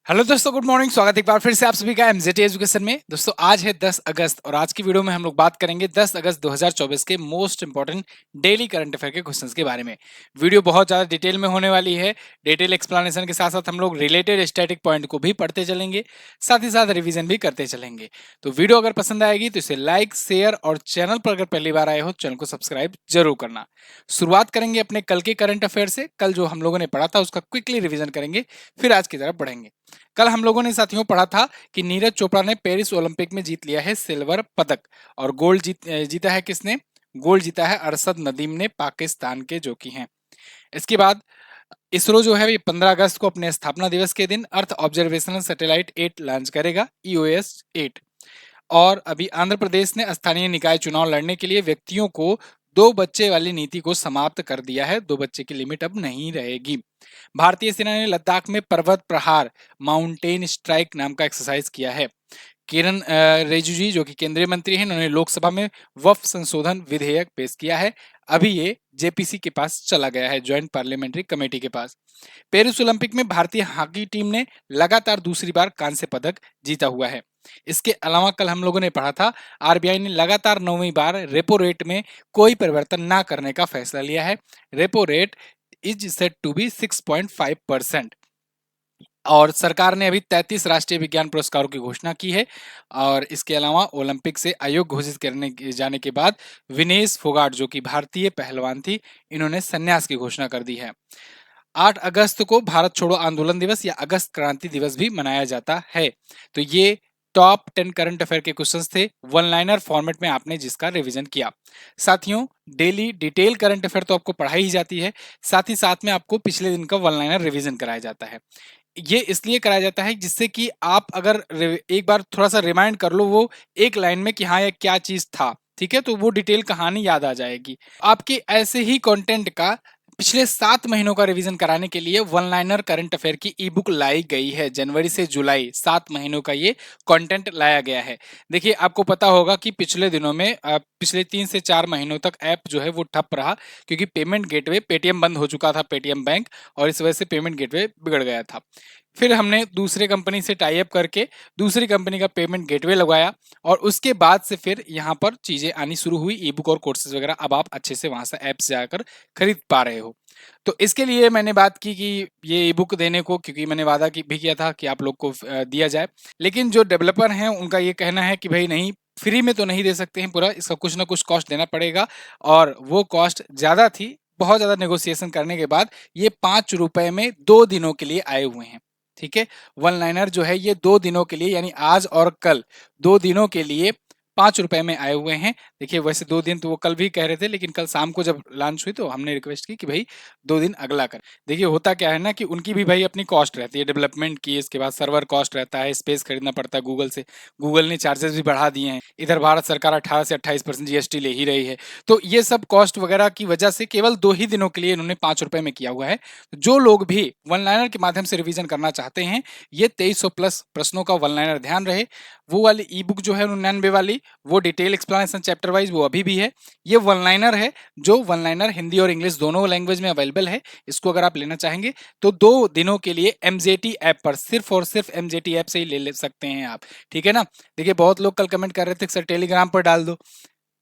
Hello दोस्तों, good morning. स्वागत है एक बार फिर से आप सभी का एमजेटी एजुकेशन में। दोस्तों आज है 10 अगस्त और आज की वीडियो में हम लोग बात करेंगे 10 अगस्त 2024 के most important daily current affair के क्वेश्चंस के बारे में। वीडियो बहुत ज़्यादा डिटेल में होने वाली है। डिटेल एक्सप्लेनेशन के साथ साथ हम लोग रिलेटेड स्टैटिक पॉइंट को भी पढ़ते चलेंगे, साथ ही साथ रिविजन भी करते चलेंगे। तो वीडियो अगर पसंद आएगी तो इसे लाइक, शेयर और चैनल पर अगर पहली बार आए हो चैनल को सब्सक्राइब जरूर करना। शुरुआत करेंगे अपने कल के करंट अफेयर से। कल जो हम लोगों ने पढ़ा था उसका क्विकली रिविजन करेंगे, फिर आज की तरफ बढ़ेंगे। कल हम लोगों ने साथियों पढ़ा था कि नीरज चोपड़ा ने पेरिस ओलंपिक में जीत लिया है सिल्वर पदक। और गोल्ड जीता है किसने? गोल्ड जीता है अरशद नदीम ने, पाकिस्तान के जो कि हैं। इसके बाद इसरो जो है ये 15 अगस्त को अपने स्थापना दिवस के दिन अर्थ ऑब्जर्वेशनल सैटेलाइट 8 लॉन्च करेगा, ईओएस 8। और अभी आंध्र प्रदेश ने स्थानीय निकाय चुनाव लड़ने के लिए व्यक्तियों को 2 बच्चे वाली नीति को समाप्त कर दिया है। 2 बच्चे की लिमिट अब नहीं रहेगी। भारतीय सेना ने लद्दाख में पर्वत प्रहार, माउंटेन स्ट्राइक नाम का एक्सरसाइज किया है। किरण रिजिजू जो कि केंद्रीय मंत्री हैं, उन्होंने लोकसभा में वक्फ संशोधन विधेयक पेश किया है। अभी ये जेपीसी के पास चला गया है, ज्वाइंट पार्लियामेंट्री कमेटी के पास। पेरिस ओलंपिक में भारतीय हॉकी टीम ने लगातार दूसरी बार कांस्य पदक जीता हुआ है। इसके अलावा कल हम लोगों ने पढ़ा था आरबीआई ने लगातार 9वीं बार रेपो रेट में कोई परिवर्तन ना करने का फैसला लिया है। Repo rate is set to be 6.5%। और सरकार ने अभी 33 राष्ट्रीय विज्ञान पुरस्कारों की घोषणा की है। और इसके अलावा ओलंपिक से आयोग घोषित करने जाने के बाद विनेश फोगाट जो कि भारतीय पहलवान थी, इन्होंने संन्यास की घोषणा कर दी है। 8 अगस्त को भारत छोड़ो आंदोलन दिवस या अगस्त क्रांति दिवस भी मनाया जाता है। तो ये टॉप 10 करंट अफेयर के क्वेश्चंस थे, वन लाइनर फॉर्मेट में आपने जिसका रिवीजन किया। साथियों, डेली डिटेल करंट अफेयर तो आपको पढ़ाई ही जाती है, साथ ही साथ में आपको पिछले दिन का वन लाइनर रिवीजन कराया जाता है। ये इसलिए कराया जाता है जिससे कि आप अगर एक बार थोड़ा सा रिमाइंड कर लो वो एक लाइन में कि हाँ ये क्या चीज था, ठीक है, तो वो डिटेल कहानी याद आ जाएगी आपके। ऐसे ही कंटेंट का पिछले 7 महीनों का रिवीजन कराने के लिए वन लाइनर करंट अफेयर की ई बुक लाई गई है। जनवरी से जुलाई 7 महीनों का ये कंटेंट लाया गया है। देखिए, आपको पता होगा कि पिछले दिनों में पिछले 3 से 4 महीनों तक ऐप जो है वो ठप रहा, क्योंकि पेमेंट गेटवे पेटीएम बंद हो चुका था, पेटीएम बैंक, और इस वजह से पेमेंट गेटवे बिगड़ गया था। फिर हमने दूसरे कंपनी से टाई अप करके दूसरी कंपनी का पेमेंट गेटवे लगवाया, और उसके बाद से फिर यहाँ पर चीजें आनी शुरू हुई, ई बुक और कोर्सेज वगैरह। अब आप अच्छे से वहां से ऐप से जाकर खरीद पा रहे हो। तो इसके लिए मैंने बात की कि ये ई बुक देने को, क्योंकि मैंने वादा भी किया था कि आप लोग को दिया जाए। लेकिन जो डेवलपर हैं उनका ये कहना है कि भाई नहीं, फ्री में तो नहीं दे सकते हैं पूरा, इसका कुछ ना कुछ कॉस्ट देना पड़ेगा। और वो कॉस्ट ज्यादा थी, बहुत ज्यादा नेगोशिएशन करने के बाद ये 5 रुपए में 2 दिनों के लिए आए हुए हैं। ठीक है, वन लाइनर जो है ये 2 दिनों के लिए, यानी आज और कल 2 दिनों के लिए 5 रुपए में आए हुए हैं। देखिए, वैसे 2 दिन तो वो कल भी कह रहे थे, लेकिन कल शाम को जब लॉन्च हुई तो हमने रिक्वेस्ट की कि भाई 2 दिन अगला कर। देखिए, होता क्या है ना कि उनकी भी भाई अपनी कॉस्ट रहती है डेवलपमेंट की, इसके बाद सर्वर कॉस्ट रहता है, स्पेस खरीदना पड़ता है गूगल से। गूगल ने चार्जेस भी बढ़ा दिए हैं। इधर भारत सरकार 18 से 28% जीएसटी ले ही रही है। तो ये सब कॉस्ट वगैरह की वजह से केवल 2 ही दिनों के लिए इन्होंने 5 रुपए में किया हुआ है। जो लोग भी वन लाइनर के माध्यम से रिवीजन करना चाहते हैं, ये 2300 प्लस प्रश्नों का वन लाइनर ध्यान रहे। वो वाली ई बुक जो है 99 वाली, वो डिटेल एक्सप्लेनेशन चैप्टर वाइज वो अभी भी है। ये वन लाइनर है, जो वन लाइनर हिंदी और इंग्लिश दोनों लैंग्वेज में अवेलेबल है। इसको अगर आप लेना चाहेंगे तो 2 दिनों के लिए एमजेटी ऐप पर, सिर्फ और सिर्फ एमजेटी ऐप से ही ले सकते हैं आप। ठीक है ना? देखिए, बहुत लोग कल कमेंट कर रहे थे सर टेलीग्राम पर डाल दो।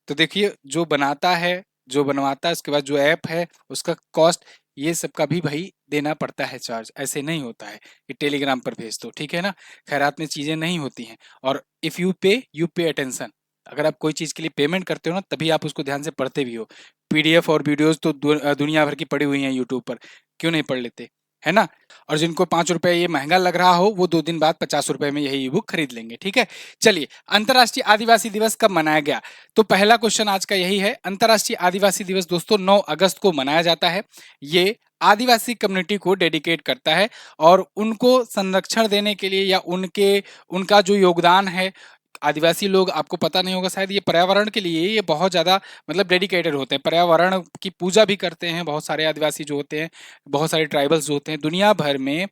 तो देखिए, जो बनाता है, जो बनवाता है, उसके बाद जो ऐप है उसका कॉस्ट, ये सबका भी भाई देना पड़ता है चार्ज। ऐसे नहीं होता है कि टेलीग्राम पर भेज दो, ठीक है ना? खैरात में चीजें नहीं होती हैं। और इफ यू पे अटेंशन। अगर आप कोई चीज के लिए पेमेंट करते हो ना, तभी आप उसको ध्यान से पढ़ते भी हो। पीडीएफ और वीडियोस तो दुनिया भर की पड़ी हुई हैं यूट्यूब पर, क्यों नहीं पढ़ लेते, है ना? और जिनको 5 रुपए ये महंगा लग रहा हो, वो 2 दिन बाद 50 रुपए में यही ई बुक खरीद लेंगे। ठीक है, चलिए, अंतर्राष्ट्रीय आदिवासी दिवस कब मनाया गया? तो पहला क्वेश्चन आज का यही है। अंतर्राष्ट्रीय आदिवासी दिवस दोस्तों 9 अगस्त को मनाया जाता है। ये आदिवासी कम्युनिटी को डेडिकेट करता है, और उनको संरक्षण देने के लिए, या उनका जो योगदान है, आदिवासी लोग, आपको पता नहीं होगा शायद, ये पर्यावरण के लिए ये बहुत ज्यादा मतलब डेडिकेटेड होते हैं। पर्यावरण की पूजा भी करते हैं बहुत सारे आदिवासी जो होते हैं, बहुत सारे ट्राइबल्स जो होते हैं। दुनिया भर में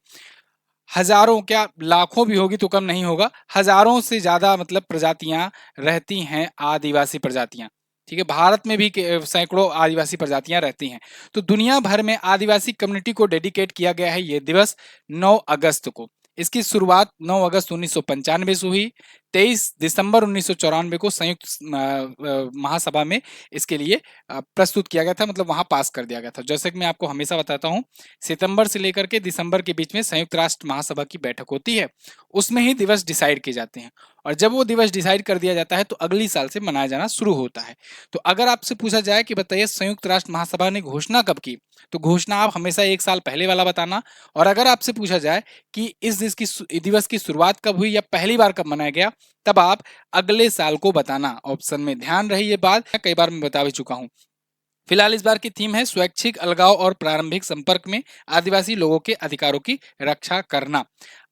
हजारों, क्या लाखों भी होगी तो कम नहीं होगा, हजारों से ज्यादा मतलब प्रजातियां रहती हैं, आदिवासी प्रजातियां। ठीक है, भारत में भी सैकड़ों आदिवासी प्रजातियां रहती हैं। तो दुनिया भर में आदिवासी कम्युनिटी को डेडिकेट किया गया है ये दिवस 9 अगस्त को। इसकी शुरुआत 9 अगस्त 1995 से हुई। 23 दिसंबर 1994 को संयुक्त महासभा में इसके लिए प्रस्तुत किया गया था, मतलब वहां पास कर दिया गया था। जैसे कि मैं आपको हमेशा बताता हूं, सितंबर से लेकर के दिसंबर के बीच में संयुक्त राष्ट्र महासभा की बैठक होती है, उसमें ही दिवस डिसाइड किए जाते हैं, और जब वो दिवस डिसाइड कर दिया जाता है तो अगली साल से मनाया जाना शुरू होता है। तो अगर आपसे पूछा जाए कि बताइए संयुक्त राष्ट्र महासभा ने घोषणा कब की, तो घोषणा आप हमेशा एक साल पहले वाला बताना। और अगर आपसे पूछा जाए कि इस दिवस की शुरुआत कब हुई या पहली बार कब मनाया गया, तब आप अगले साल को बताना। ऑप्शन में ध्यान रही ये बात, कई बार मैं बता भी चुका हूं। फिलहाल इस बार की थीम है स्वैच्छिक अलगाव और प्रारंभिक संपर्क में आदिवासी लोगों के अधिकारों की रक्षा करना।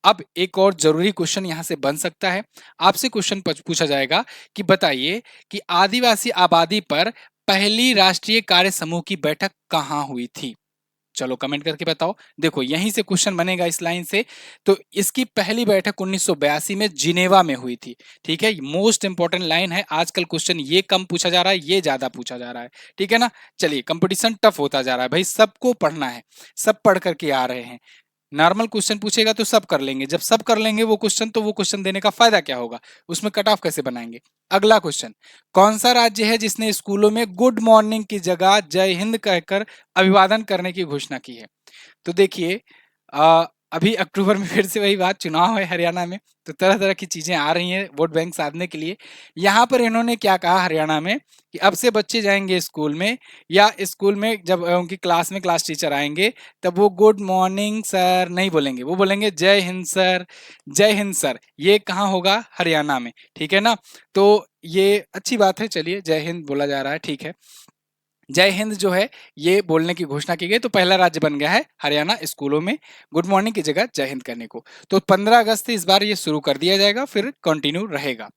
अब एक और जरूरी क्वेश्चन यहां से बन सकता है। आपसे क्वेश्चन पूछा जाएगा कि बताइए कि आदिवासी आबादी पर पहली राष्ट्रीय कार्य समूह की बैठक कहां हुई थी। चलो कमेंट करके बताओ। देखो यहीं से क्वेश्चन बनेगा इस लाइन से। तो इसकी पहली बैठक 1982 में जिनेवा में हुई थी। ठीक है, मोस्ट इंपॉर्टेंट लाइन है। आजकल क्वेश्चन ये कम पूछा जा रहा है, ये ज्यादा पूछा जा रहा है। ठीक है ना। चलिए, कंपटीशन टफ होता जा रहा है भाई, सबको पढ़ना है, सब पढ़ करके आ रहे हैं। नॉर्मल क्वेश्चन पूछेगा तो सब कर लेंगे, जब सब कर लेंगे वो क्वेश्चन, तो वो क्वेश्चन देने का फायदा क्या होगा, उसमें कट ऑफ कैसे बनाएंगे। अगला क्वेश्चन, कौन सा राज्य है जिसने स्कूलों में गुड मॉर्निंग की जगह जय हिंद कहकर अभिवादन करने की घोषणा की है। तो देखिए, अभी अक्टूबर में फिर से वही बात, चुनाव है हरियाणा में, तो तरह तरह की चीजें आ रही हैं वोट बैंक साधने के लिए। यहाँ पर इन्होंने क्या कहा हरियाणा में कि अब से बच्चे जाएंगे स्कूल में, या स्कूल में जब उनकी क्लास में क्लास टीचर आएंगे, तब वो गुड मॉर्निंग सर नहीं बोलेंगे, वो बोलेंगे जय हिंद सर, जय हिंद सर। ये कहाँ होगा, हरियाणा में। ठीक है ना। तो ये अच्छी बात है, चलिए जय हिंद बोला जा रहा है, ठीक है। जय हिंद जो है ये बोलने की घोषणा की गई, तो पहला राज्य बन गया है हरियाणा स्कूलों में गुड मॉर्निंग की जगह जय हिंद करने को। तो 15 अगस्त से इस बार ये शुरू कर दिया जाएगा, फिर कंटिन्यू रहेगा।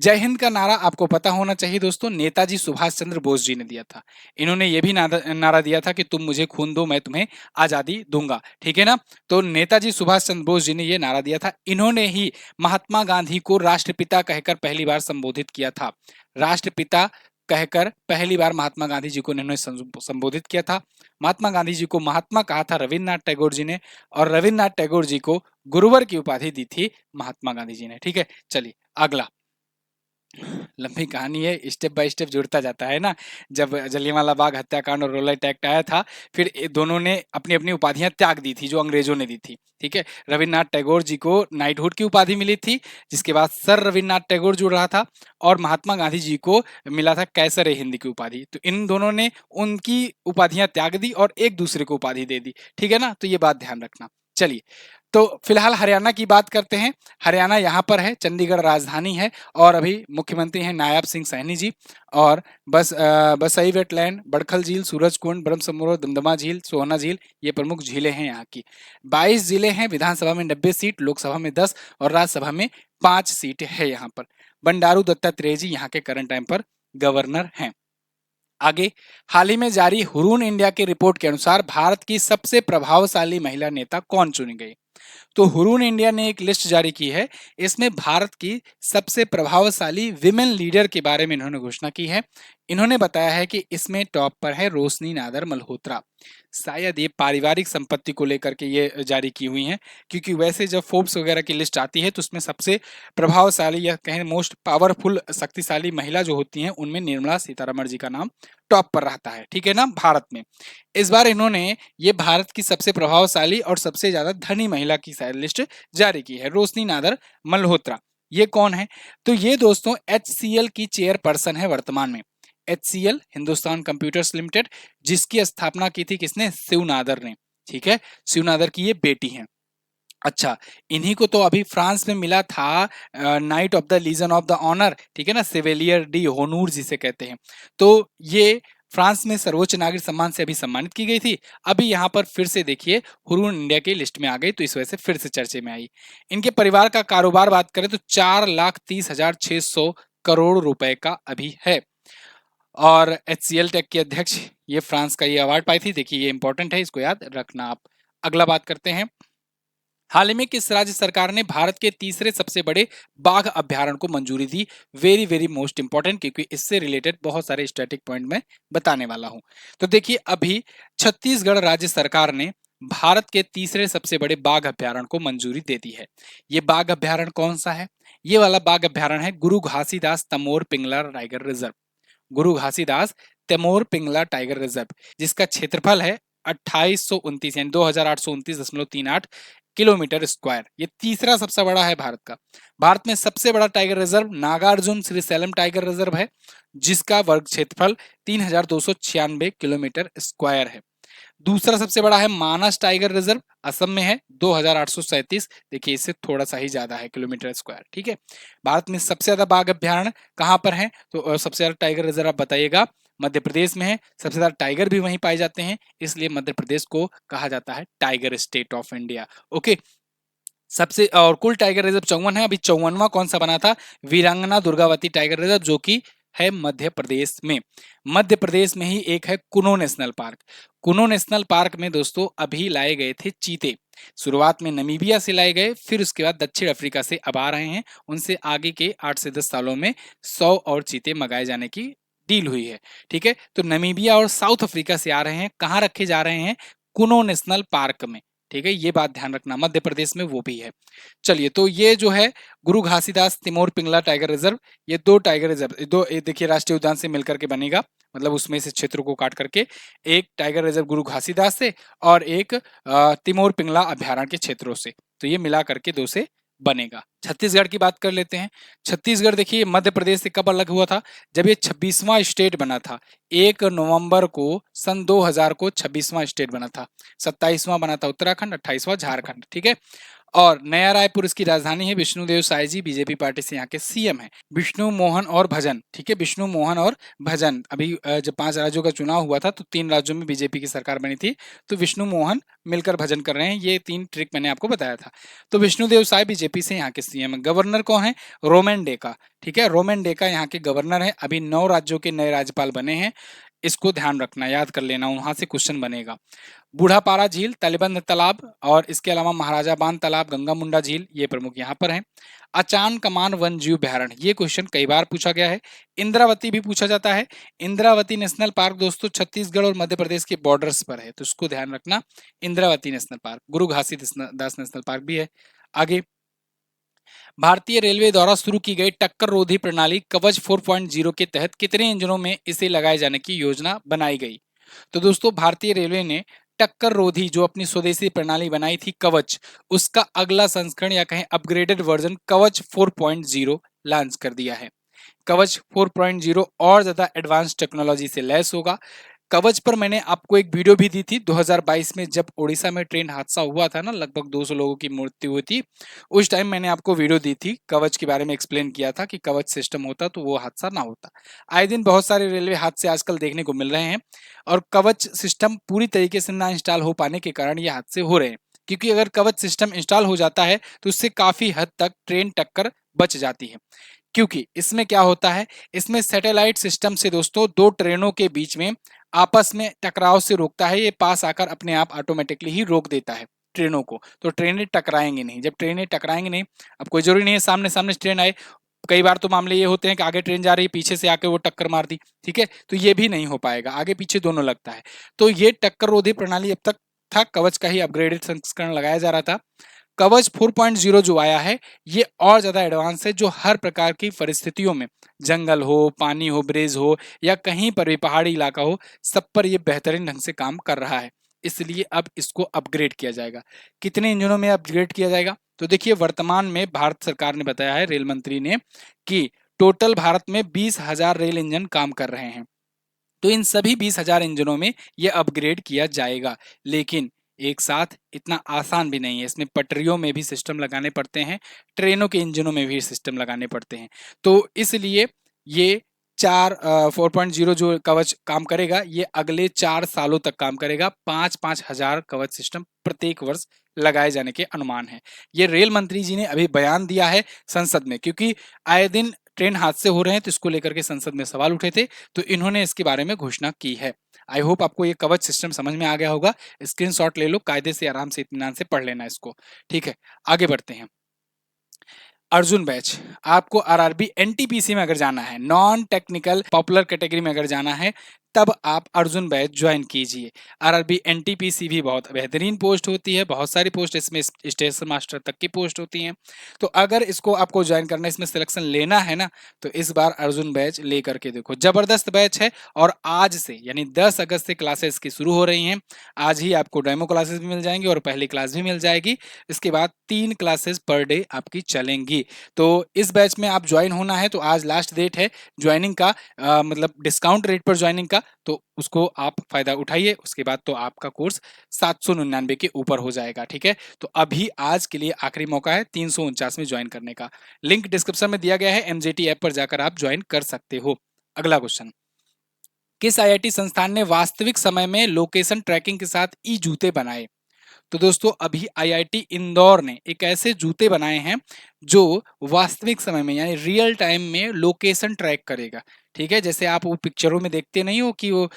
जय हिंद का नारा आपको पता होना चाहिए दोस्तों, नेताजी सुभाष चंद्र बोस जी ने दिया था। इन्होंने ये भी नारा दिया था कि तुम मुझे खून दो मैं तुम्हें आजादी दूंगा। ठीक है ना। तो नेताजी सुभाष चंद्र बोस जी ने ये नारा दिया था। इन्होंने ही महात्मा गांधी को राष्ट्रपिता कहकर पहली बार संबोधित किया था। राष्ट्रपिता कहकर पहली बार महात्मा गांधी जी को इन्होंने संबोधित किया था। महात्मा गांधी जी को महात्मा कहा था रविन्द्रनाथ टैगोर जी ने, और रविन्द्रनाथ टैगोर जी को गुरुवर की उपाधि दी थी महात्मा गांधी जी ने। ठीक है, चलिए अगला। लंबी कहानी है, स्टेप बाय स्टेप जुड़ता जाता है ना। जब जलियांवाला बाग हत्याकांड और रोलेट एक्ट आया था, फिर दोनों ने अपनी अपनी उपाधियां त्याग दी थी जो अंग्रेजों ने दी थी। ठीक है, रविन्द्रनाथ टैगोर जी को नाइटहुड की उपाधि मिली थी, जिसके बाद सर रविन्द्रनाथ टैगोर जुड़ रहा था, और महात्मा गांधी जी को मिला था कैसर ए हिंद की उपाधि। तो इन दोनों ने उनकी उपाधियां त्याग दी और एक दूसरे को उपाधि दे दी। ठीक है ना, तो ये बात ध्यान रखना। चलिए, तो फिलहाल हरियाणा की बात करते हैं। हरियाणा यहाँ पर है, चंडीगढ़ राजधानी है, और अभी मुख्यमंत्री हैं नायब सिंह सैनी जी। और बसई वेटलैंड, बड़खल झील, सूरजकुंड, ब्रह्म सरोवर, दमदमा झील, सोहना झील, ये प्रमुख झीलें हैं यहाँ की। 22 जिले हैं, विधानसभा में 90 सीट, लोकसभा में 10 और राज्यसभा में 5 सीट है यहाँ पर। बंडारू दत्तात्रेय जी यहाँ के करंट टाइम पर गवर्नर हैं। आगे, हाल ही में जारी हुरून इंडिया की रिपोर्ट के अनुसार भारत की सबसे प्रभावशाली महिला नेता कौन चुनी गई। तो हुरून इंडिया ने एक लिस्ट जारी की है, इसमें भारत की सबसे प्रभावशाली विमेन लीडर के बारे में इन्होंने घोषणा की है। इन्होंने बताया है कि इसमें टॉप पर है रोशनी नादर मल्होत्रा। शायद ये पारिवारिक संपत्ति को लेकर के ये जारी की हुई हैं, क्योंकि वैसे जब फोर्ब्स वगैरह की लिस्ट आती है तो उसमें सबसे प्रभावशाली या कहें मोस्ट पावरफुल शक्तिशाली महिला जो होती हैं, उनमें निर्मला सीतारमण जी का नाम टॉप पर रहता है। ठीक है ना, भारत में। इस बार इन्होंने ये भारत की सबसे प्रभावशाली और सबसे ज्यादा धनी महिला की लिस्ट जारी की है, रोशनी नादर मल्होत्रा। ये कौन है, तो ये दोस्तों HCL की चेयरपर्सन है वर्तमान में। HCL हिंदुस्तान कंप्यूटर्स लिमिटेड, जिसकी स्थापना की थी किसने, शिव नादर ने। ठीक है, शिव नादर की ये बेटी हैं। अच्छा, इन्हीं को तो अभी फ्रांस में मिला था knight of the legion of the honour. ठीक है ना, सेवेलियर डी होनूर जिसे कहते हैं। तो ये फ्रांस में सर्वोच्च नागरिक सम्मान से अभी सम्मानित की गई थी। अभी यहाँ पर फिर से देखिए हुरून इंडिया की लिस्ट में आ गई, तो इस वजह से फिर से चर्चे में आई। इनके परिवार का कारोबार बात करें तो 4,30,600 करोड़ रुपए का अभी है। और HCL टेक के अध्यक्ष, ये फ्रांस का ये अवार्ड पाई थी। देखिए ये इंपॉर्टेंट है, इसको याद रखना आप। अगला बात करते हैं, हाल ही में किस राज्य सरकार ने भारत के तीसरे सबसे बड़े बाघ अभ्यारण्य को मंजूरी दी। वेरी वेरी मोस्ट इंपॉर्टेंट, क्योंकि इससे रिलेटेड बहुत सारे स्टैटिक पॉइंट मैं बताने वाला हूं। तो देखिए, अभी छत्तीसगढ़ राज्य सरकार ने भारत के तीसरे सबसे बड़े बाघ अभ्यारण्य को मंजूरी दे दी है। ये बाघ अभ्यारण्य कौन सा है? ये वाला बाघ अभ्यारण्य है गुरु घासीदास तमोर पिंगला टाइगर रिजर्व। गुरु घासीदास तमोर पिंगला टाइगर रिजर्व, जिसका क्षेत्रफल है 2829 यानी 2829.38 किलोमीटर स्क्वायर। ये तीसरा सबसे बड़ा है भारत का। भारत में सबसे बड़ा tiger reserve Nagarjuna Srisailam tiger reserve है, जिसका वर्ग क्षेत्रफल 3296 किलोमीटर स्क्वायर है। दूसरा सबसे बड़ा है मानस टाइगर रिजर्व, असम में है 2837। देखिए इससे थोड़ा सा ही ज्यादा है किलोमीटर स्क्वायर। ठीक है, भारत में सबसे ज्यादा बाघ अभ्यारण्य कहाँ पर है? तो सबसे ज्यादा टाइगर रिजर्व आप बताइएगा। मध्य प्रदेश में है, सबसे ज्यादा टाइगर भी वहीं पाए जाते हैं, इसलिए मध्य प्रदेश को कहा जाता है tiger state of India. Okay, सबसे और कुल टाइगर रिजर्व 54 है। अभी 54वां कौन सा बना था? वीरांगना दुर्गावती टाइगर रिजर्व, जो कि है मध्य प्रदेश में। मध्य प्रदेश में ही एक है कुनो नेशनल पार्क। कुनो नेशनल पार्क में दोस्तों अभी लाए गए थे चीते। शुरुआत में नमीबिया से लाए गए, फिर उसके बाद दक्षिण अफ्रीका से अब आ रहे हैं। उनसे आगे के 8 से 10 सालों में 100 और चीते मंगाए जाने की डील हुई है। ठीक है, तो नमीबिया और साउथ अफ्रीका से आ रहे हैं। कहाँ रखे जा रहे हैं? कुनो नेशनल पार्क में। ठीक है, ये बात ध्यान रखना, मध्य प्रदेश में वो भी है। चलिए, तो ये जो है गुरु घासीदास तिमोर पिंगला टाइगर रिजर्व, ये दो टाइगर रिजर्व, दो देखिए राष्ट्रीय उद्यान से मिलकर के बनेगा, मतलब उसमें से क्षेत्र को काट करके एक टाइगर रिजर्व गुरु घासीदास से और एक तिमोर पिंगला अभ्यारण्य के क्षेत्रों से, तो ये मिला करके दो से बनेगा। छत्तीसगढ़ की बात कर लेते हैं। छत्तीसगढ़ देखिए मध्य प्रदेश से कब अलग हुआ था? जब ये 26वां स्टेट बना था। 1 नवंबर को सन 2000 को 26वां स्टेट बना था। 27वां बना था उत्तराखंड, 28वां झारखंड। ठीक है, और नया रायपुर इसकी राजधानी है। विष्णुदेव साय जी बीजेपी पार्टी से यहाँ के सीएम है। विष्णु मोहन और भजन, ठीक है, विष्णु मोहन और भजन। अभी जब 5 राज्यों का चुनाव हुआ था तो 3 राज्यों में बीजेपी की सरकार बनी थी, तो विष्णु मोहन मिलकर भजन कर रहे हैं। ये 3 ट्रिक मैंने आपको बताया था। तो विष्णुदेव साय बीजेपी से यहाँ के सीएम है। गवर्नर कौन है? रोमन डेका। ठीक है, रोमन डेका यहाँ के गवर्नर है। अभी 9 राज्यों के नए राज्यपाल बने हैं, इसको ध्यान रखना, याद कर लेना, वहां से क्वेश्चन बनेगा। बूढ़ापारा झील, तलबंध तालाब और इसके अलावा महाराजा बांध तालाब, गंगा मुंडा झील, ये प्रमुख यहाँ पर हैं। अचान कमान वन जीव अभ्यारण्य, ये क्वेश्चन कई बार पूछा गया है। इंद्रावती भी पूछा जाता है। इंद्रावती नेशनल पार्क दोस्तों छत्तीसगढ़ और मध्य प्रदेश के बॉर्डर्स पर है, तो इसको ध्यान रखना। इंद्रावती नेशनल पार्क, गुरु घासीदास नेशनल पार्क भी है। आगे, भारतीय रेलवे द्वारा शुरू की गई टक्कर रोधी प्रणाली कवच 4.0 के तहत कितने इंजनों में इसे लगाए जाने की योजना बनाई गई? तो दोस्तों भारतीय रेलवे ने टक्कर रोधी जो अपनी स्वदेशी प्रणाली बनाई थी कवच, उसका अगला संस्करण या कहें अपग्रेडेड वर्जन कवच 4.0 लॉन्च कर दिया है। कवच 4.0 और ज्यादा एडवांस टेक्नोलॉजी से लैस होगा। कवच पर मैंने आपको एक वीडियो भी दी थी 2022 में, जब उड़ीसा में ट्रेन हादसा हुआ था ना, लगभग 200 लोगों की मृत्यु हुई थी। उस टाइम मैंने आपको वीडियो दी थी, कवच के बारे में एक्सप्लेन किया था कि कवच सिस्टम होता तो वो हादसा ना होता। आए दिन बहुत सारे रेलवे हादसे आजकल देखने को मिल रहे हैं, और कवच सिस्टम पूरी तरीके से ना इंस्टॉल हो पाने के कारण ये हादसे हो रहे हैं। क्योंकि अगर कवच सिस्टम इंस्टॉल हो जाता है तो उससे काफी हद तक ट्रेन टक्कर बच जाती है। क्योंकि इसमें क्या होता है, इसमें सैटेलाइट सिस्टम से दोस्तों दो ट्रेनों के बीच में आपस में टकराव से रोकता है। ये पास आकर अपने आप ऑटोमेटिकली ही रोक देता है ट्रेनों को, तो ट्रेनें टकराएंगे नहीं। जब ट्रेनें टकराएंगे नहीं, अब कोई जरूरी नहीं है सामने सामने ट्रेन आए, कई बार तो मामले ये होते हैं कि आगे ट्रेन जा रही है, पीछे से आके वो टक्कर मार दी। ठीक है, तो ये भी नहीं हो पाएगा, आगे पीछे दोनों लगता है। तो ये टक्कर रोधी प्रणाली अब तक था, कवच का ही अपग्रेडेड संस्करण लगाया जा रहा था। कवच 4.0 जो आया है ये और ज्यादा एडवांस है, जो हर प्रकार की परिस्थितियों में, जंगल हो, पानी हो, ब्रिज हो, या कहीं पर भी पहाड़ी इलाका हो, सब पर ये बेहतरीन ढंग से काम कर रहा है। इसलिए अब इसको अपग्रेड किया जाएगा। कितने इंजनों में अपग्रेड किया जाएगा? तो देखिए वर्तमान में भारत सरकार ने बताया है, रेल मंत्री ने, कि टोटल भारत में 20,000 रेल इंजन काम कर रहे हैं। तो इन सभी 20,000 इंजनों में यह अपग्रेड किया जाएगा। लेकिन एक साथ इतना आसान भी नहीं है, इसमें पटरियों में भी सिस्टम लगाने पड़ते हैं, ट्रेनों के इंजनों में भी सिस्टम लगाने पड़ते हैं। तो इसलिए ये 4.0 जो कवच काम करेगा, ये अगले 4 सालों तक काम करेगा। 5,000 कवच सिस्टम प्रत्येक वर्ष लगाए जाने के अनुमान है। ये रेल मंत्री जी ने अभी बयान दिया है संसद में, क्योंकि आए दिन ट्रेन हादसे हो रहे हैं, तो इसको लेकर के संसद में सवाल उठे थे, तो इन्होंने इसके बारे में घोषणा की है। आई होप आपको ये कवच सिस्टम समझ में आ गया होगा। स्क्रीनशॉट ले लो, कायदे से आराम से इत्मीनान से पढ़ लेना इसको। ठीक है, आगे बढ़ते हैं। अर्जुन बैच, आपको आरआरबी एनटीपीसी में अगर जाना है, नॉन टेक्निकल पॉपुलर कैटेगरी में अगर जाना है, तब आप अर्जुन बैच ज्वाइन कीजिए। आरआरबी एनटीपीसी भी बहुत बेहतरीन पोस्ट होती है, बहुत सारी पोस्ट इसमें स्टेशन मास्टर तक की पोस्ट होती हैं। तो अगर इसको आपको ज्वाइन करना है, इसमें सिलेक्शन लेना है ना, तो इस बार अर्जुन बैच ले करके देखो, जबरदस्त बैच है। और आज से यानी 10 अगस्त से क्लासेस की शुरू हो रही हैं। आज ही आपको डेमो क्लासेस भी मिल जाएंगी और पहली क्लास भी मिल जाएगी। इसके बाद 3 क्लासेस पर डे आपकी चलेंगी। तो इस बैच में आप ज्वाइन होना है तो आज लास्ट डेट है ज्वाइनिंग का, मतलब डिस्काउंट रेट पर ज्वाइनिंग का, तो उसको आप फायदा उठाइए। उसके बाद तो आपका कोर्स 799 के ऊपर हो जाएगा। ठीक है, तो अभी आज के लिए आखिरी मौका है 349 में ज्वाइन करने का। लिंक डिस्क्रिप्शन में दिया गया है, एमजेटी ऐप पर जाकर आप ज्वाइन कर सकते हो। अगला क्वेश्चन, किस आईआईटी संस्थान ने वास्तविक समय में लोकेशन ट्रैकिंग के साथ ई जूते बनाए? तो दोस्तों अभी आईआईटी इंदौर ने एक ऐसे जूते बनाए हैं जो वास्तविक समय में यानी रियल टाइम में लोकेशन ट्रैक करेगा। ठीक है, जैसे आप वो पिक्चरों में देखते नहीं हो कि वो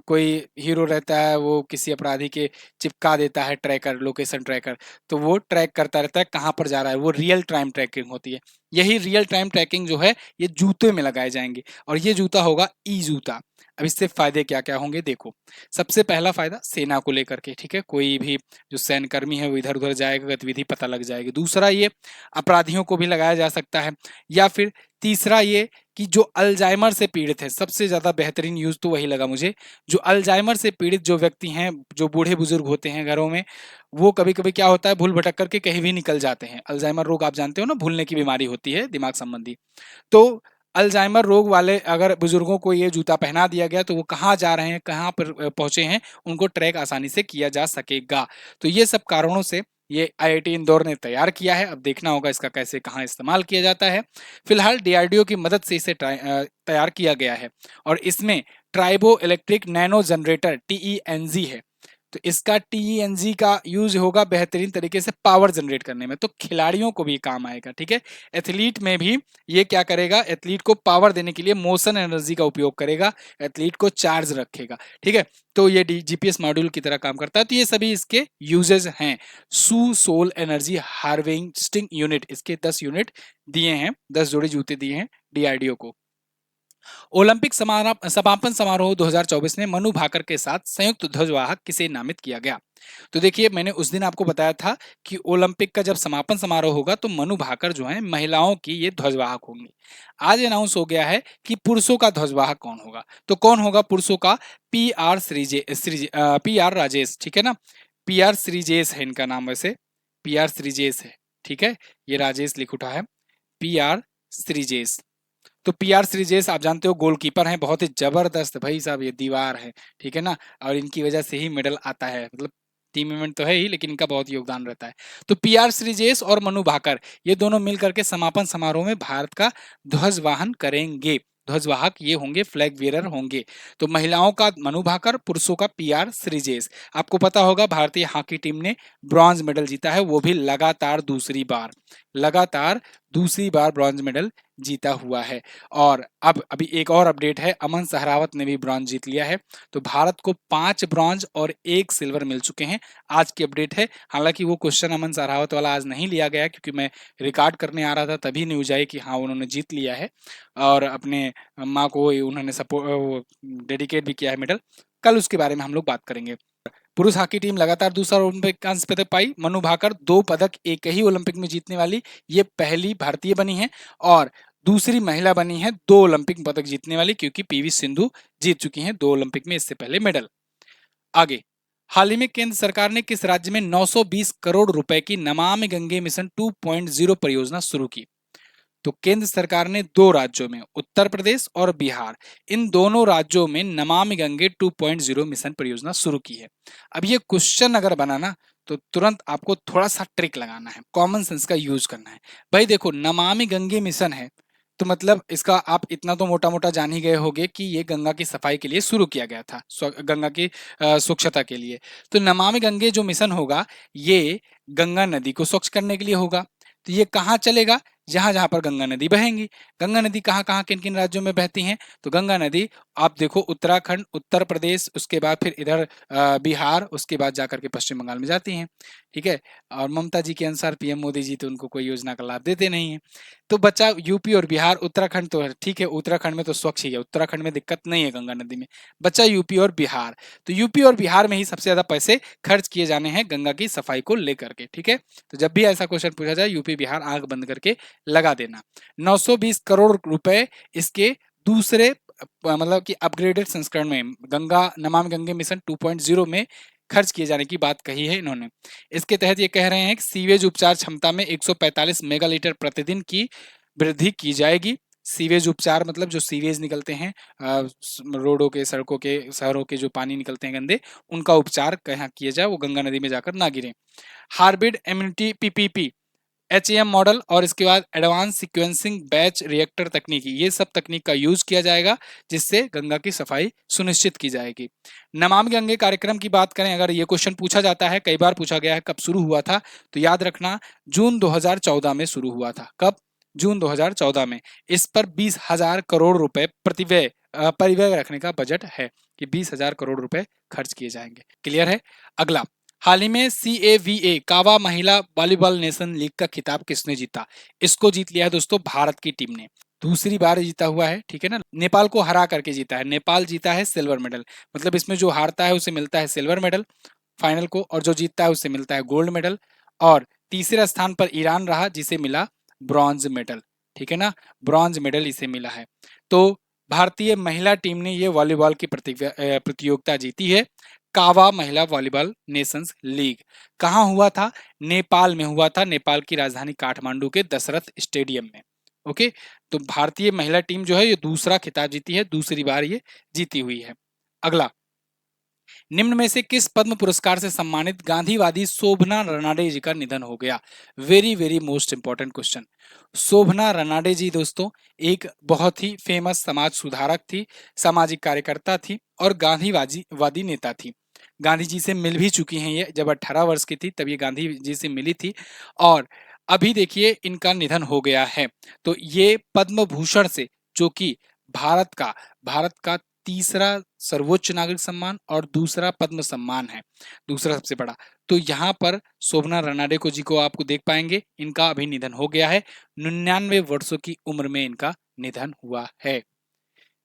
कोई हीरो रहता है, वो किसी अपराधी के चिपका देता है ट्रैकर, लोकेशन ट्रैकर, तो वो ट्रैक करता रहता है कहाँ पर जा रहा है, वो रियल टाइम ट्रैकिंग होती है। यही रियल टाइम ट्रैकिंग जो है ये जूते में लगाए जाएंगे और ये जूता होगा ई जूता। अब इससे फायदे क्या क्या होंगे देखो। सबसे पहला फायदा सेना को लेकर के, ठीक है, कोई भी जो सैन्यकर्मी है वो इधर उधर जाएगा, गतिविधि पता लग जाएगी। दूसरा ये अपराधियों को भी लगाया जा सकता है। या फिर तीसरा ये कि जो अल्जाइमर से पीड़ित है, सबसे ज्यादा बेहतरीन यूज तो वही लगा मुझे, जो अल्जाइमर से पीड़ित जो व्यक्ति हैं, जो बूढ़े बुजुर्ग होते हैं घरों में, वो कभी कभी क्या होता है भूल भटक करके कहीं भी निकल जाते हैं। अल्जाइमर रोग आप जानते हो ना, भूलने की बीमारी होती है दिमाग संबंधी। तो अल्जाइमर रोग वाले अगर बुजुर्गों को ये जूता पहना दिया गया तो वो कहाँ जा रहे हैं, कहाँ पर पहुंचे हैं, उनको ट्रैक आसानी से किया जा सकेगा। तो ये सब कारणों से ये आईआईटी इंदौर ने तैयार किया है। अब देखना होगा इसका कैसे कहाँ इस्तेमाल किया जाता है। फिलहाल डीआरडीओ की मदद से इसे तैयार किया गया है और इसमें ट्राइबो इलेक्ट्रिक नैनो जनरेटर टीईएनजी है। तो इसका टीईएनजी का यूज होगा बेहतरीन तरीके से पावर जनरेट करने में, तो खिलाड़ियों को भी काम आएगा। ठीक है, एथलीट में भी ये क्या करेगा, एथलीट को पावर देने के लिए मोशन एनर्जी का उपयोग करेगा, एथलीट को चार्ज रखेगा। ठीक है, तो ये जीपीएस मॉड्यूल की तरह काम करता है। तो ये सभी इसके यूजेस हैं। सू सोल एनर्जी हार्वेस्टिंग यूनिट, इसके 10 यूनिट दिए हैं, 10 जोड़े जूते दिए हैं डीआरडीओ को। ओलंपिक समापन समारोह 2024 में मनु भाकर के साथ संयुक्त ध्वजवाहक किसे नामित किया गया? तो देखिए, मैंने उस दिन आपको बताया था कि ओलंपिक का जब समापन समारोह होगा तो मनु भाकर जो है महिलाओं की ये ध्वजवाहक होंगी। आज अनाउंस हो गया है कि पुरुषों का ध्वजवाहक कौन होगा। तो कौन होगा पुरुषों का? P R Rajesh. ठीक है ना, पी आर श्रीजेश है इनका नाम, वैसे पी आर श्रीजेश है। ठीक है, ये राजेश लिख उठा है, पी आर श्रीजेश। तो पी आर श्रीजेश आप जानते हो गोलकीपर हैं, बहुत ही जबरदस्त भाई साहब, ये दीवार है। ठीक है ना, और इनकी वजह से ही मेडल आता है, मतलब टीम इवेंट तो है ही लेकिन इनका बहुत योगदान रहता है। तो पी आर श्रीजेश और मनु भाकर ये दोनों मिलकर के समापन समारोह में भारत का ध्वजवाहन करेंगे। ध्वजवाहक ये होंगे, फ्लैग बेरर होंगे। तो महिलाओं का मनु भाकर, पुरुषों का पी आर श्रीजेश। आपको पता होगा भारतीय हॉकी टीम ने ब्रॉन्ज मेडल जीता है, वो भी लगातार दूसरी बार ब्रॉन्ज मेडल जीता हुआ है। और अब अभी एक और अपडेट है, अमन सहरावत ने भी ब्रॉन्ज जीत लिया है। तो भारत को 5 ब्रॉन्ज और 1 सिल्वर मिल चुके हैं। आज की अपडेट है। हालांकि वो क्वेश्चन अमन सहरावत वाला आज नहीं लिया गया क्योंकि मैं रिकॉर्ड करने आ रहा था, तभी न्यूज आई कि हाँ उन्होंने जीत लिया है और अपने माँ को उन्होंने सपोर्ट डेडिकेट भी किया है मेडल। कल उसके बारे में हम लोग बात करेंगे। पुरुष हॉकी टीम लगातार दूसरा ओलंपिक कांस्य पदक पाई। मनु भाकर 2 पदक एक ही ओलंपिक में जीतने वाली ये पहली भारतीय बनी है और दूसरी महिला बनी है 2 ओलंपिक पदक जीतने वाली, क्योंकि पीवी सिंधु जीत चुकी हैं 2 ओलंपिक में इससे पहले मेडल। आगे, हाल ही में केंद्र सरकार ने किस राज्य में 920 करोड़ रुपए की नमामि गंगे मिशन 2.0 परियोजना शुरू की? तो केंद्र सरकार ने 2 राज्यों में, उत्तर प्रदेश और बिहार, इन दोनों राज्यों में नमामि गंगे 2.0 मिशन परियोजना शुरू की है। अब ये क्वेश्चन अगर बना ना तो तुरंत आपको थोड़ा सा ट्रिक लगाना है, कॉमन सेंस का यूज करना है। भाई देखो, नमामि गंगे मिशन है तो मतलब इसका आप इतना तो मोटा मोटा जान ही गए होंगे कि ये गंगा की सफाई के लिए शुरू किया गया था, गंगा की स्वच्छता के लिए। तो नमामि गंगे जो मिशन होगा ये गंगा नदी को स्वच्छ करने के लिए होगा। तो ये कहाँ चलेगा? जहां जहां पर गंगा नदी बहेंगी। गंगा नदी कहाँ कहाँ किन किन राज्यों में बहती हैं? तो गंगा नदी आप देखो उत्तराखंड, उत्तर प्रदेश, उसके बाद फिर इधर बिहार, उसके बाद जाकर के पश्चिम बंगाल में जाती हैं। ठीक है। और ममता जी के अनुसार पीएम मोदी जी तो उनको कोई योजना का लाभ देते नहीं है। तो बचा यूपी और बिहार, उत्तराखंड तो ठीक है, उत्तराखंड में तो स्वच्छ ही है, उत्तराखंड में दिक्कत नहीं है गंगा नदी में। बचा यूपी और बिहार, तो यूपी और बिहार में ही सबसे ज्यादा पैसे खर्च किए जाने हैं गंगा की सफाई को लेकर के, ठीक है। तो जब भी ऐसा क्वेश्चन पूछा जाए यूपी बिहार आंख बंद करके लगा देना। 920 करोड़ रुपए इसके दूसरे मतलब कि अपग्रेडेड संस्करण में, गंगा नमामि गंगे मिशन 2.0 में खर्च किए जाने की बात कही है इन्होंने। इसके तहत ये कह रहे हैं कि सीवेज उपचार क्षमता में 145 मेगालीटर प्रतिदिन की वृद्धि की जाएगी। सीवेज उपचार मतलब जो सीवेज निकलते हैं रोडों के, सड़कों के, शहरों के जो पानी निकलते हैं गंदे, उनका उपचार कहाँ किया जाए, वो गंगा नदी में जाकर ना गिरे। हार्बिड इम्यूनिटी पीपीपी, एचएएम मॉडल और इसके बाद एडवांस सीक्वेंसिंग बैच रिएक्टर तकनीक, ये सब तकनीक का यूज किया जाएगा जिससे गंगा की सफाई सुनिश्चित की जाएगी। नमामि गंगे कार्यक्रम की बात करें, अगर ये क्वेश्चन पूछा जाता है, कई बार पूछा गया है, कब शुरू हुआ था, तो याद रखना जून 2014 में शुरू हुआ था। कब? जून 2014 में। इस पर 20,000 करोड़ रुपए प्रतिव्यय परिव्यय रखने का बजट है कि 20,000 करोड़ रुपए खर्च किए जाएंगे। क्लियर है। अगला, हाल ही में CAVA कावा महिला वॉलीबॉल नेशन लीग का खिताब किसने जीता? इसको जीत लिया है दोस्तों भारत की टीम ने, दूसरी बार जीता हुआ है, ठीक है ना। नेपाल को हरा करके जीता है, नेपाल जीता है सिल्वर मेडल, मतलब इसमें जो हारता है उसे मिलता है सिल्वर मेडल फाइनल को, और जो जीतता है उसे मिलता है गोल्ड मेडल। और तीसरे स्थान पर ईरान रहा जिसे मिला ब्रॉन्ज मेडल, ठीक है ना, ब्रॉन्ज मेडल इसे मिला है। तो भारतीय महिला टीम ने ये वॉलीबॉल की प्रतियोगिता जीती है। कावा महिला वॉलीबॉल नेशंस लीग कहाँ हुआ था? नेपाल में हुआ था, नेपाल की राजधानी काठमांडू के दशरथ स्टेडियम में। ओके, तो भारतीय महिला टीम जो है ये दूसरा खिताब जीती है, दूसरी बार ये जीती हुई है। अगला, निम्न में से किस पद्म पुरस्कार से सम्मानित गांधीवादी शोभना रनाडे जी का निधन हो गया? Very very most important question. Shobhana Ranade ji दोस्तों एक बहुत ही फेमस समाज सुधारक थी, सामाजिक कार्यकर्ता थी और गांधीवादी नेता थी। गांधी जी से मिल भी चुकी हैं ये, जब 18 वर्ष की थी तब ये गांधी जी से मिली थी, और अभी देखिए इनका निधन हो गया है। तो ये पद्म भूषण से, जो कि भारत का तीसरा सर्वोच्च नागरिक सम्मान और दूसरा पद्म सम्मान है, दूसरा सबसे बड़ा, तो यहाँ पर शोभना रनाडे को जी को आपको देख पाएंगे, इनका अभी निधन हो गया है। 99 वर्षों की उम्र में इनका निधन हुआ है,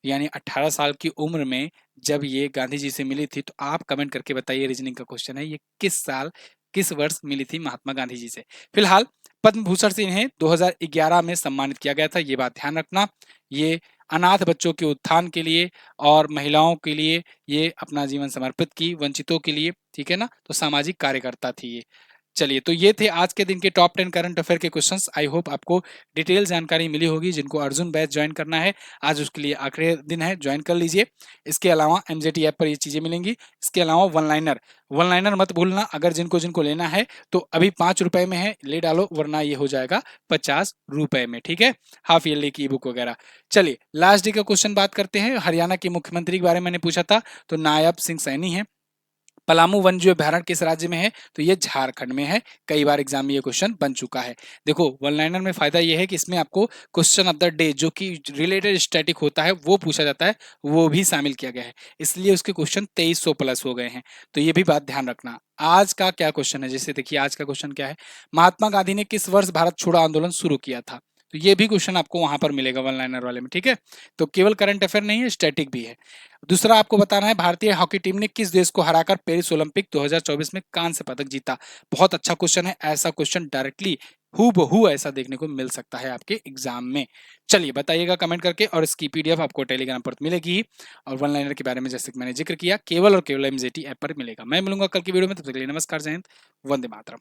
यानी 18 साल की उम्र में जब ये गांधी जी से मिली थी। तो आप कमेंट करके बताइए, रीजनिंग का क्वेश्चन है, ये किस साल किस वर्ष मिली थी महात्मा गांधी जी से। फिलहाल पद्म भूषण से इन्हें 2011 में सम्मानित किया गया था, ये बात ध्यान रखना। ये अनाथ बच्चों के उत्थान के लिए और महिलाओं के लिए ये अपना जीवन समर्पित की, वंचितों के लिए, ठीक है ना, तो सामाजिक कार्यकर्ता थी ये। चलिए, तो ये थे आज के दिन के टॉप 10 करंट अफेयर के क्वेश्चंस। आई होप आपको डिटेल जानकारी मिली होगी। जिनको अर्जुन बैच ज्वाइन करना है, आज उसके लिए आखिरी दिन है, ज्वाइन कर लीजिए। इसके अलावा एमजेटी ऐप पर ये चीजें मिलेंगी। इसके अलावा वन लाइनर मत भूलना, अगर जिनको जिनको लेना है तो अभी 5 रुपए में है, ले डालो, वरना ये हो जाएगा 50 रुपए में, ठीक है, हाफ ईयरली की बुक वगैरह। चलिए, लास्ट डे का क्वेश्चन बात करते हैं। हरियाणा के मुख्यमंत्री के बारे में मैंने पूछा था, तो नायब सिंह सैनी है। पलामू वन्य जीव अभ्यारण्य किस राज्य में है? तो ये झारखंड में है। कई बार एग्जाम में ये क्वेश्चन बन चुका है। देखो, वन लाइनर में फायदा ये है कि इसमें आपको क्वेश्चन ऑफ द डे जो कि रिलेटेड स्टैटिक होता है वो पूछा जाता है, वो भी शामिल किया गया है, इसलिए उसके क्वेश्चन 2300 प्लस हो गए हैं। तो ये भी बात ध्यान रखना। आज का क्या क्वेश्चन है, जैसे देखिए आज का क्वेश्चन क्या है, महात्मा गांधी ने किस वर्ष भारत छोड़ो आंदोलन शुरू किया था? तो ये भी क्वेश्चन आपको वहां पर मिलेगा वन लाइनर वाले में, ठीक है। तो केवल करंट अफेयर नहीं है, स्टैटिक भी है। दूसरा आपको बताना है, भारतीय हॉकी टीम ने किस देश को हराकर पेरिस ओलंपिक 2024 में कांस्य पदक जीता? बहुत अच्छा क्वेश्चन है, ऐसा क्वेश्चन डायरेक्टली हूबहू ऐसा देखने को मिल सकता है आपके एग्जाम में। चलिए बताइएगा कमेंट करके, और इसकी पीडीएफ आपको टेलीग्राम पर मिलेगी ही। और वन लाइनर के बारे में जैसे मैंने जिक्र किया, केवल और केवल एमजेटी ऐप पर मिलेगा। मैं मिलूंगा कल की वीडियो में, तब तक के लिए नमस्कार, जय हिंद, वंदे मातरम।